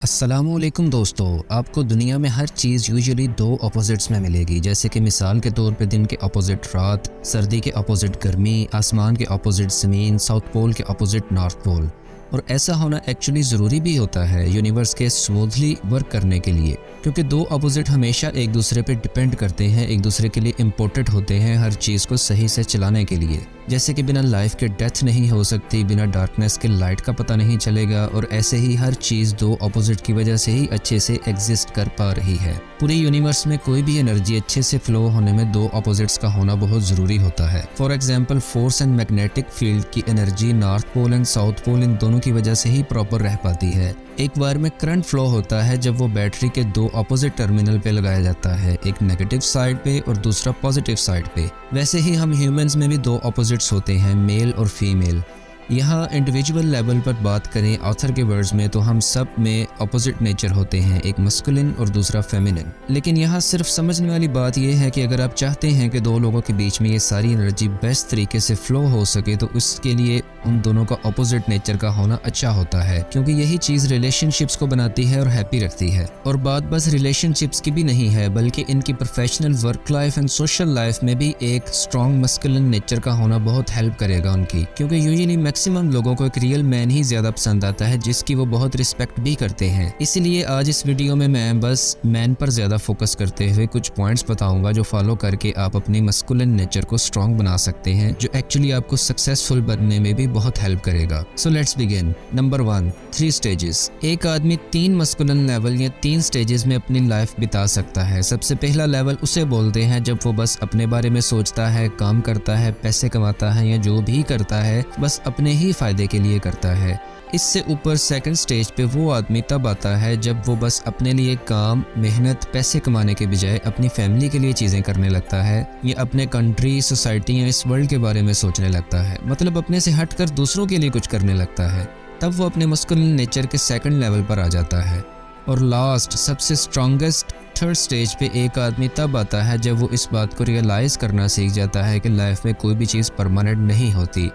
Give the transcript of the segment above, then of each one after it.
अस्सलामुअलैकुम दोस्तों, आपको दुनिया में हर चीज़ यूजुअली दो अपोजिट्स में मिलेगी। जैसे कि मिसाल के तौर पे दिन के अपोजिट रात, सर्दी के अपोजिट गर्मी, आसमान के अपोजिट ज़मीन, साउथ पोल के अपोजिट नॉर्थ पोल। और ऐसा होना एक्चुअली ज़रूरी भी होता है यूनिवर्स के स्मूथली वर्क करने के लिए, क्योंकि दो अपोजिट हमेशा एक दूसरे पे डिपेंड करते हैं, एक दूसरे के लिए इम्पोर्टेंट होते हैं हर चीज़ को सही से चलाने के लिए। जैसे कि बिना लाइफ के डेथ नहीं हो सकती, बिना डार्कनेस के लाइट का पता नहीं चलेगा, और ऐसे ही हर चीज़ दो अपोजिट की वजह से ही अच्छे से एग्जिस्ट कर पा रही है। पूरे यूनिवर्स में कोई भी एनर्जी अच्छे से फ्लो होने में दो अपोजिट्स का होना बहुत ज़रूरी होता है। For example, force and magnetic field की energy north pole and south pole इन दोनों की वजह से ही प्रॉपर रह पाती है। एक बार में करंट फ्लो होता है जब वो बैटरी के दो अपोजिट टर्मिनल पे लगाया जाता है, एक नेगेटिव साइड पे और दूसरा पॉजिटिव साइड पे। वैसे ही हम ह्यूमंस में भी दो अपोजिट्स होते हैं, मेल और फीमेल। यहाँ इंडिविजुअल लेवल पर बात करें ऑथर के वर्ड्स में, तो हम सब में अपोजिट नेचर होते हैं, एक मस्कुलिन और दूसरा फेमिनिन। लेकिन यहाँ सिर्फ समझने वाली बात यह है कि अगर आप चाहते हैं कि दो लोगों के बीच में ये सारी एनर्जी बेस्ट तरीके से फ्लो हो सके, तो उसके लिए उन दोनों का अपोजिट नेचर का होना अच्छा होता है, क्योंकि यही चीज़ रिलेशनशिप्स को बनाती है और हैप्पी रखती है। और बात बस रिलेशनशिप्स की भी नहीं है, बल्कि इनकी professional, work life and social life में भी एक स्ट्रॉन्ग मस्कुलिन नेचर का होना बहुत हेल्प करेगा उनकी, क्योंकि यूजुअली मैक्सिमम लोगों को एक रियल मैन ही ज्यादा पसंद आता है, जिसकी वो बहुत रिस्पेक्ट भी करते हैं। इसीलिए आज इस वीडियो में मैं बस मैन पर ज्यादा फोकस करते हुए कुछ पॉइंट्स बताऊंगा जो फॉलो करके आप अपनी मस्कुलिन नेचर को स्ट्रॉन्ग बना सकते हैं, जो एक्चुअली आपको सक्सेसफुल बनने में भी बहुत हेल्प करेगा। So let's begin. Number 1, 3 stages. एक आदमी 3 मस्कुलिन लेवल या 3 स्टेजेस में अपनी लाइफ बिता सकता है। सबसे पहला लेवल उसे बोलते हैं जब वो बस अपने बारे में सोचता है, काम करता है, पैसे कमाता है या जो भी करता है बस अपने ही फायदे के लिए करता है। इससे ऊपर सेकंड स्टेज पे वो आदमी तब आता है जब वो बस अपने लिए काम, मेहनत, पैसे कमाने के बजाय अपनी फैमिली के लिए चीज़ें करने लगता है, या अपने कंट्री, सोसाइटी या इस वर्ल्ड के बारे में सोचने लगता है, मतलब अपने से हटकर दूसरों के लिए कुछ करने लगता है। तब वो अपने मस्कुलिन नेचर के सेकंड लेवल पर आ जाता है। और लास्ट, सबसे स्ट्रॉन्गेस्ट थर्ड स्टेज पे एक आदमी तब आता है जब वो इस बात को रियलाइज़ करना सीख जाता है कि लाइफ में कोई भी चीज़ परमानेंट नहीं होती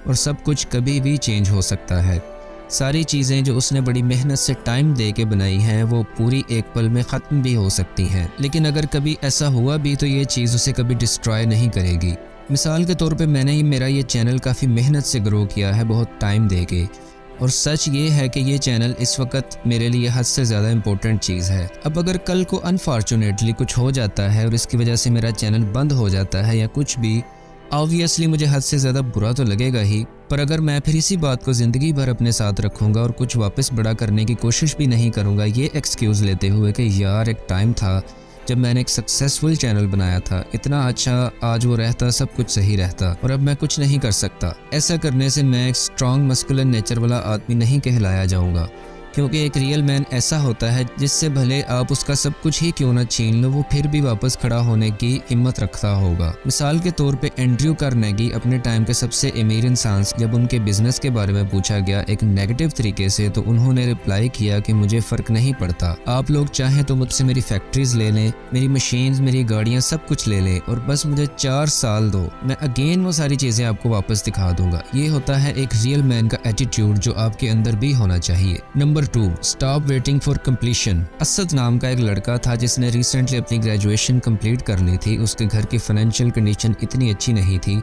और सब कुछ कभी भी चेंज हो सकता है। सारी चीज़ें जो उसने बड़ी मेहनत से टाइम दे के बनाई हैं वो पूरी एक पल में ख़त्म भी हो सकती हैं, लेकिन अगर कभी ऐसा हुआ भी तो ये चीज़ उसे कभी डिस्ट्रॉय नहीं करेगी। मिसाल के तौर पे मैंने मेरा ये चैनल काफ़ी मेहनत से ग्रो किया है, बहुत टाइम दे के, और सच ये है कि ये चैनल इस वक्त मेरे लिए हद से ज़्यादा इम्पोर्टेंट चीज़ है। अब अगर कल को अनफॉर्चुनेटली कुछ हो जाता है और इसकी वजह से मेरा चैनल बंद हो जाता है या कुछ भी, ऑब्वियसली मुझे हद से ज़्यादा बुरा तो लगेगा ही, पर अगर मैं फिर इसी बात को ज़िंदगी भर अपने साथ रखूँगा और कुछ वापस बड़ा करने की कोशिश भी नहीं करूँगा, ये एक्सक्यूज़ लेते हुए कि यार एक टाइम था जब मैंने एक सक्सेसफुल चैनल बनाया था, इतना अच्छा आज वो रहता, सब कुछ सही रहता, और अब मैं कुछ नहीं कर सकता। ऐसा करने से मैं एक स्ट्रॉन्ग मस्कुलिन नेचर वाला आदमी नहीं कहलाया जाऊँगा, क्योंकि एक रियल मैन ऐसा होता है जिससे भले आप उसका सब कुछ ही क्यों ना छीन लो, वो फिर भी वापस खड़ा होने की हिम्मत रखता होगा। मिसाल के तौर पे एंड्रयू कार्नेगी अपने टाइम के सबसे अमीर इंसान, जब उनके बिजनेस के बारे में पूछा गया एक नेगेटिव तरीके से, तो उन्होंने रिप्लाई किया कि मुझे फ़र्क नहीं पड़ता, आप लोग चाहें तो मुझसे मेरी फैक्ट्रीज ले लें, मेरी मशीन्स, मेरी गाड़ियाँ, सब कुछ ले लें, और बस मुझे 4 साल दो, मैं अगेन वो सारी चीज़ें आपको वापस दिखा दूंगा। ये होता है एक रियल मैन का एटीट्यूड जो आपके अंदर भी होना चाहिए। Number 2, stop waiting for completion. Asad नाम का एक लड़का था जिसने रिसेंटली अपनी ग्रेजुएशन कंप्लीट कर ली थी। उसके घर की फाइनेंशियल कंडीशन इतनी अच्छी नहीं थी,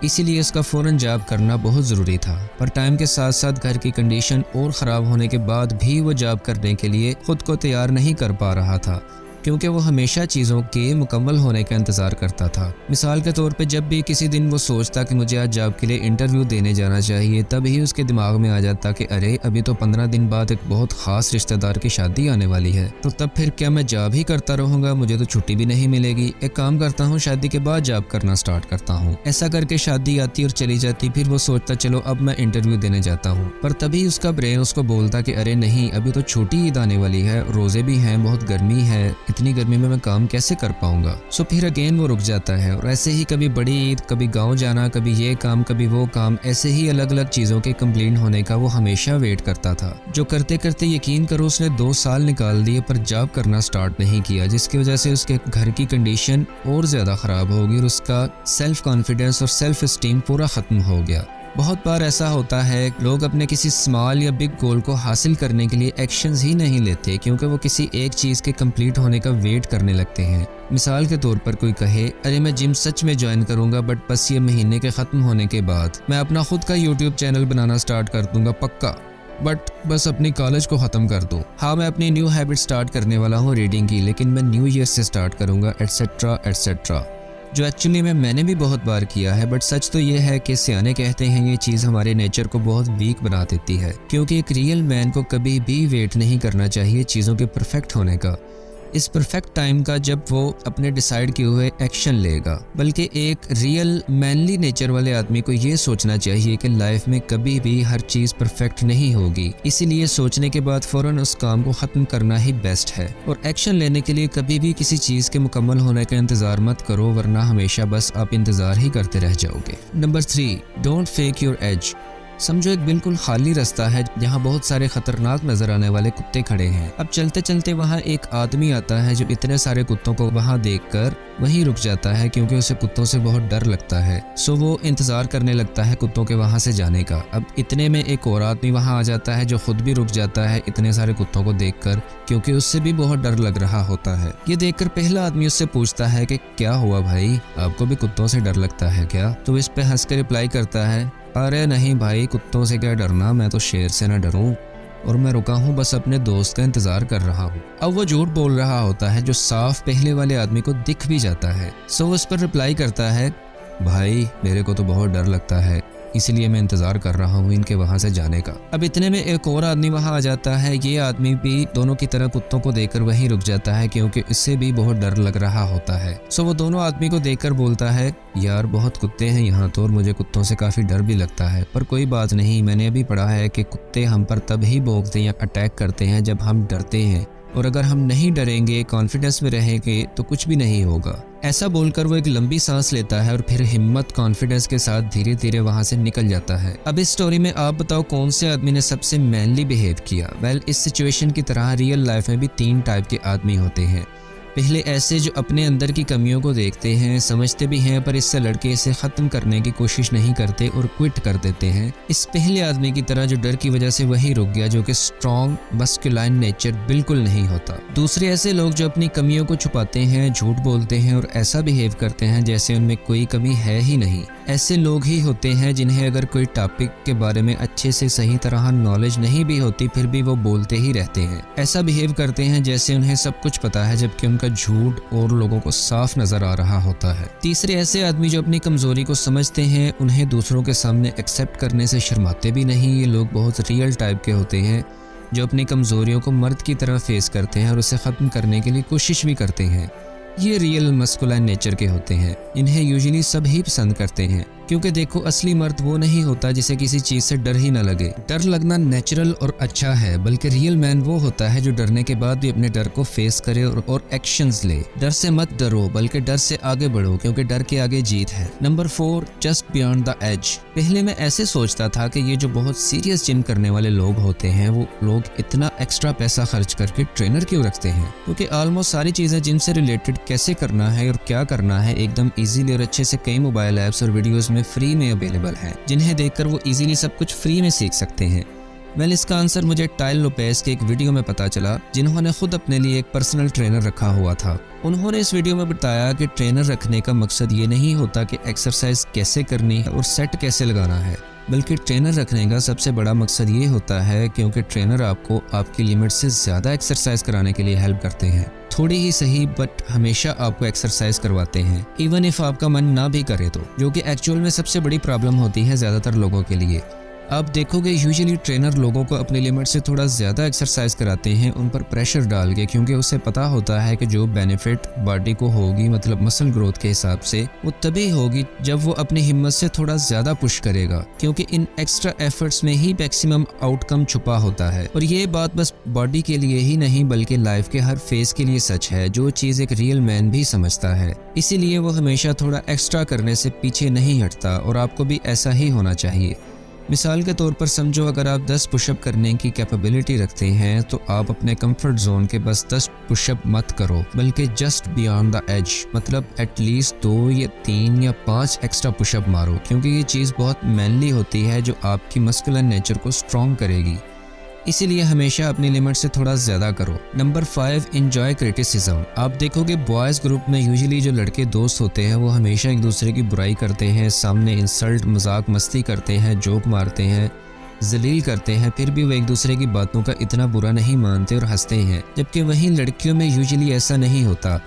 इसीलिए उसका फ़ौरन जॉब करना बहुत ज़रूरी था, पर टाइम के साथ साथ घर की कंडीशन और ख़राब होने के बाद भी वो जॉब करने के लिए खुद को तैयार नहीं कर पा रहा था, क्योंकि वो हमेशा चीज़ों के मुकम्मल होने का इंतज़ार करता था। मिसाल के तौर पे जब भी किसी दिन वो सोचता कि मुझे आज जॉब के लिए इंटरव्यू देने जाना चाहिए, तब ही उसके दिमाग में आ जाता कि अरे अभी तो 15 दिन बाद एक बहुत ख़ास रिश्तेदार की शादी आने वाली है, तो तब फिर क्या मैं जॉब ही करता रहूँगा, मुझे तो छुट्टी भी नहीं मिलेगी। एक काम करता हूँ, शादी के बाद जॉब करना स्टार्ट करता हूँ। ऐसा करके शादी आती और चली जाती, फिर वो सोचता चलो अब मैं इंटरव्यू देने जाता हूँ, पर तभी उसका ब्रेन उसको बोलता कि अरे नहीं, अभी तो छोटी ईद आने वाली है, रोज़े भी हैं, बहुत गर्मी है, इतनी गर्मी में मैं काम कैसे कर पाऊंगा। सो फिर अगेन वो रुक जाता है, और ऐसे ही कभी बड़ी ईद, कभी गांव जाना, कभी ये काम, कभी वो काम, ऐसे ही अलग अलग चीज़ों के कंप्लीट होने का वो हमेशा वेट करता था, जो करते करते यकीन करो उसने 2 साल निकाल दिए पर जॉब करना स्टार्ट नहीं किया, जिसकी वजह से उसके घर की कंडीशन और ज़्यादा ख़राब होगी और उसका सेल्फ कॉन्फिडेंस और सेल्फ एस्टीम पूरा ख़त्म हो गया। बहुत बार ऐसा होता है लोग अपने किसी स्मॉल या बिग गोल को हासिल करने के लिए एक्शंस ही नहीं लेते क्योंकि वो किसी एक चीज़ के कंप्लीट होने का वेट करने लगते हैं। मिसाल के तौर पर कोई कहे अरे मैं जिम सच में ज्वाइन करूंगा बट बस ये महीने के ख़त्म होने के बाद मैं अपना खुद का यूट्यूब चैनल बनाना स्टार्ट कर दूंगा पक्का, बट बस अपनी कॉलेज को ख़त्म कर दूँ। हाँ मैं अपनी न्यू हैबिट स्टार्ट करने वाला हूँ रीडिंग की, लेकिन मैं न्यू ईयर से स्टार्ट करूँगा एटसेट्रा एटसेट्रा। जो एक्चुअली मैंने भी बहुत बार किया है, बट सच तो ये है कि सियाने कहते हैं ये चीज़ हमारे नेचर को बहुत वीक बना देती है, क्योंकि एक रियल मैन को कभी भी वेट नहीं करना चाहिए चीज़ों के परफेक्ट होने का, इस परफेक्ट टाइम का जब वो अपने डिसाइड किए हुए एक्शन लेगा। बल्कि एक रियल मैनली नेचर वाले आदमी को ये सोचना चाहिए कि लाइफ में कभी भी हर चीज़ परफेक्ट नहीं होगी, इसीलिए सोचने के बाद फ़ौरन उस काम को ख़त्म करना ही बेस्ट है। और एक्शन लेने के लिए कभी भी किसी चीज़ के मुकम्मल होने का इंतज़ार मत करो, वरना हमेशा बस आप इंतज़ार ही करते रह जाओगे। Number 3, don't fake your age. समझो एक बिल्कुल खाली रास्ता है जहाँ बहुत सारे खतरनाक नजर आने वाले कुत्ते खड़े हैं। अब चलते चलते वहाँ एक आदमी आता है जो इतने सारे कुत्तों को वहाँ देखकर वहीं रुक जाता है क्योंकि उसे कुत्तों से बहुत डर लगता है। सो वो इंतजार करने लगता है कुत्तों के वहाँ से जाने का। अब इतने में एक और आदमी वहाँ आ जाता है जो खुद भी रुक जाता है इतने सारे कुत्तों को देखकर, क्योंकि उससे भी बहुत डर लग रहा होता है। ये देखकर पहला आदमी उससे पूछता है कि क्या हुआ भाई, आपको भी कुत्तों से डर लगता है क्या? तो इस पे हंस कर रिप्लाई करता है अरे नहीं भाई, कुत्तों से क्या डरना, मैं तो शेर से ना डरूं और मैं रुका हूं बस अपने दोस्त का इंतजार कर रहा हूं। अब वो झूठ बोल रहा होता है जो साफ पहले वाले आदमी को दिख भी जाता है। सो उस पर रिप्लाई करता है भाई मेरे को तो बहुत डर लगता है, इसलिए मैं इंतजार कर रहा हूँ इनके वहां से जाने का। अब इतने में एक और आदमी वहां आ जाता है। ये आदमी भी दोनों की तरह कुत्तों को देखकर वहीं रुक जाता है क्योंकि इससे भी बहुत डर लग रहा होता है। सो वो दोनों आदमी को देखकर बोलता है यार बहुत कुत्ते हैं यहाँ तो और मुझे कुत्तों से काफी डर भी लगता है, पर कोई बात नहीं, मैंने अभी पढ़ा है कि कुत्ते हम पर तब ही भौंकते या अटैक करते हैं जब हम डरते हैं, और अगर हम नहीं डरेंगे, कॉन्फिडेंस में रहेंगे तो कुछ भी नहीं होगा। ऐसा बोलकर वो एक लंबी सांस लेता है और फिर हिम्मत कॉन्फिडेंस के साथ धीरे धीरे वहां से निकल जाता है। अब इस स्टोरी में आप बताओ कौन से आदमी ने सबसे मैनली बिहेव किया? वेल, इस सिचुएशन की तरह रियल लाइफ में भी 3 टाइप के आदमी होते हैं। पहले ऐसे जो अपने अंदर की कमियों को देखते हैं, समझते भी हैं, पर इससे लड़के इसे ख़त्म करने की कोशिश नहीं करते और क्विट कर देते हैं। इस पहले आदमी की तरह जो डर की वजह से वहीं रुक गया, जो कि स्ट्रॉन्ग मस्कुलाइन नेचर बिल्कुल नहीं होता। दूसरे ऐसे लोग जो अपनी कमियों को छुपाते हैं, झूठ बोलते हैं और ऐसा बिहेव करते हैं जैसे उनमें कोई कमी है ही नहीं। ऐसे लोग ही होते हैं जिन्हें अगर कोई टॉपिक के बारे में अच्छे से सही तरह नॉलेज नहीं भी होती फिर भी वो बोलते ही रहते हैं। ऐसा बिहेव करते हैं जैसे उन्हें सब कुछ पता है, जबकि उनका झूठ और लोगों को साफ नजर आ रहा होता है। तीसरे ऐसे आदमी जो अपनी कमजोरी को समझते हैं, उन्हें दूसरों के सामने एक्सेप्ट करने से शर्माते भी नहीं। ये लोग बहुत रियल टाइप के होते हैं जो अपनी कमजोरियों को मर्द की तरह फेस करते हैं और उसे खत्म करने के लिए कोशिश भी करते हैं। ये रियल मस्कुलाइन नेचर के होते हैं। इन्हें यूजुअली सब ही पसंद करते हैं, क्योंकि देखो असली मर्द वो नहीं होता जिसे किसी चीज से डर ही न लगे। डर लगना नेचुरल और अच्छा है, बल्कि रियल मैन वो होता है जो डरने के बाद भी अपने डर को फेस करे और एक्शंस ले। डर से मत डरो, बल्कि डर से आगे बढ़ो, क्योंकि डर के आगे जीत है। Number 4, just beyond the edge. पहले मैं ऐसे सोचता था कि ये जो बहुत सीरियस जिम करने वाले लोग होते हैं, वो लोग इतना एक्स्ट्रा पैसा खर्च करके ट्रेनर क्यों रखते हैं, क्योंकि ऑलमोस्ट सारी चीजें जिम से रिलेटेड कैसे करना है और क्या करना है एकदम इजीली और अच्छे से कई मोबाइल ऐप्स और वीडियोस में फ्री में अवेलेबल हैं, जिन्हें देखकर वो इजीली सब कुछ फ्री में सीख सकते हैं। वेल, इसका आंसर मुझे टाइल लोपेज के एक वीडियो में पता चला, जिन्होंने खुद अपने लिए एक पर्सनल ट्रेनर रखा हुआ था। उन्होंने इस वीडियो में बताया कि ट्रेनर रखने का मकसद ये नहीं होता कि एक्सरसाइज कैसे करनी है और सेट कैसे लगाना है, बल्कि ट्रेनर रखने का सबसे बड़ा मकसद ये होता है क्योंकि ट्रेनर आपको आपकी लिमिट से ज़्यादा एक्सरसाइज कराने के लिए हेल्प करते हैं। थोड़ी ही सही, बट हमेशा आपको एक्सरसाइज करवाते हैं, इवन इफ आपका मन ना भी करे तो, जो कि एक्चुअल में सबसे बड़ी प्रॉब्लम होती है ज़्यादातर लोगों के लिए। आप देखोगे यूजुअली ट्रेनर लोगों को अपनी लिमिट से थोड़ा ज़्यादा एक्सरसाइज कराते हैं, उन पर प्रेशर डाल के, क्योंकि उसे पता होता है कि जो बेनिफिट बॉडी को होगी, मतलब मसल ग्रोथ के हिसाब से, वो तभी होगी जब वो अपनी हिम्मत से थोड़ा ज़्यादा पुश करेगा, क्योंकि इन एक्स्ट्रा एफर्ट्स में ही मैक्सिमम आउटकम छुपा होता है। और ये बात बस बॉडी के लिए ही नहीं बल्कि लाइफ के हर फेज के लिए सच है, जो चीज़ एक रियल मैन भी समझता है। इसीलिए वो हमेशा थोड़ा एक्स्ट्रा करने से पीछे नहीं हटता और आपको भी ऐसा ही होना चाहिए। मिसाल के तौर पर समझो, अगर आप 10 पुशअप करने की कैपेबिलिटी रखते हैं तो आप अपने कंफर्ट जोन के बस 10 पुशअप मत करो, बल्कि जस्ट बियॉन्ड द एज, मतलब एटलीस्ट 2 या 3 या 5 एक्स्ट्रा पुशअप मारो, क्योंकि ये चीज़ बहुत मैनली होती है जो आपकी मस्कुलर नेचर को स्ट्रॉन्ग करेगी। इसीलिए हमेशा अपनी लिमिट से थोड़ा ज़्यादा करो। Number 5, enjoy criticism. आप देखोगे बॉयज़ ग्रुप में यूजुअली जो लड़के दोस्त होते हैं वो हमेशा एक दूसरे की बुराई करते हैं, सामने इंसल्ट मजाक मस्ती करते हैं, जोक मारते हैं, जलील करते हैं, फिर भी वो एक दूसरे की बातों का इतना बुरा नहीं मानते और हंसते हैं। जबकि वहीं लड़कियों में यूजुअली ऐसा नहीं होता,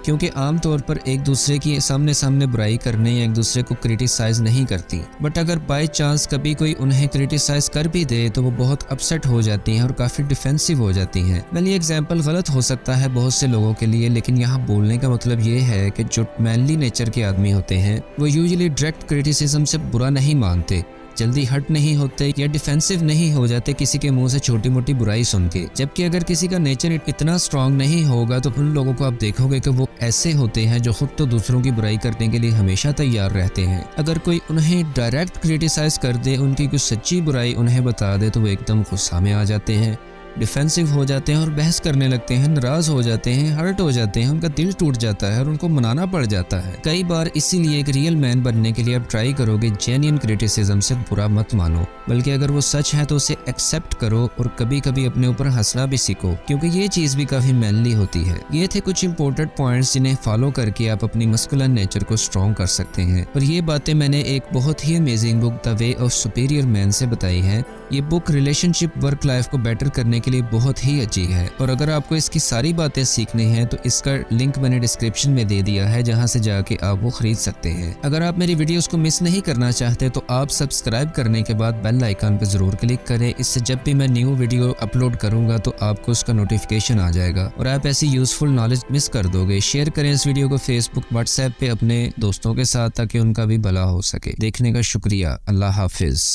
क्योंकि आमतौर पर एक दूसरे की सामने बुराई करने या एक दूसरे को क्रिटिसाइज़ नहीं करती। बट अगर बाय चांस कभी कोई उन्हें क्रिटिसाइज़ कर भी दे तो वो बहुत अपसेट हो जाती हैं और काफ़ी डिफेंसिव हो जाती हैं। वेल, ये एग्जांपल गलत हो सकता है बहुत से लोगों के लिए, लेकिन यहाँ बोलने का मतलब ये है कि जो मैनली नेचर के आदमी होते हैं वो यूजुअली डायरेक्ट क्रिटिसिज्म से बुरा नहीं मानते, जल्दी हर्ट नहीं होते या डिफेंसिव नहीं हो जाते किसी के मुंह से छोटी मोटी बुराई सुन के। जबकि अगर किसी का नेचर इतना स्ट्रांग नहीं होगा तो उन लोगों को आप देखोगे कि वो ऐसे होते हैं जो खुद तो दूसरों की बुराई करने के लिए हमेशा तैयार रहते हैं। अगर कोई उन्हें डायरेक्ट क्रिटिसाइज कर दे, उनकी कुछ सच्ची बुराई उन्हें बता दे, तो वो एकदम गुस्सा में आ जाते हैं, डिफेंसिव हो जाते हैं और बहस करने लगते हैं, नाराज हो जाते हैं, हर्ट हो जाते हैं, उनका दिल टूट जाता है और उनको मनाना पड़ जाता है कई बार। इसीलिए एक रियल मैन बनने के लिए आप ट्राई करोगे जेन्युइन क्रिटिसिज्म से बुरा मत मानो, बल्कि अगर वो सच है तो उसे एक्सेप्ट करो और कभी कभी अपने ऊपर हंसना भी सीखो, क्योंकि ये चीज़ भी काफ़ी मैनली होती है। ये थे कुछ इंपॉर्टेंट पॉइंट्स जिन्हें फॉलो करके आप अपनी मस्कुलर नेचर को स्ट्रॉन्ग कर सकते हैं। और ये बातें मैंने एक बहुत ही amazing book the way of superior man से बताई है। ये बुक रिलेशनशिप वर्क लाइफ को बेटर करने के लिए बहुत ही अच्छी है, और अगर आपको इसकी सारी बातें सीखनी है तो इसका लिंक मैंने डिस्क्रिप्शन में दे दिया है, जहां से जाके आप वो खरीद सकते हैं। अगर आप मेरी वीडियोस को मिस नहीं करना चाहते तो आप सब्सक्राइब करने के बाद बेल आइकन पर जरूर क्लिक करें। इससे जब भी मैं न्यू वीडियो अपलोड करूंगा तो आपको उसका नोटिफिकेशन आ जाएगा और आप ऐसी यूजफुल नॉलेज मिस कर दोगे। शेयर करें इस वीडियो को फेसबुक, व्हाट्सएप पे अपने दोस्तों के साथ, ताकि उनका भी भला हो सके। देखने का शुक्रिया। अल्लाह हाफिज।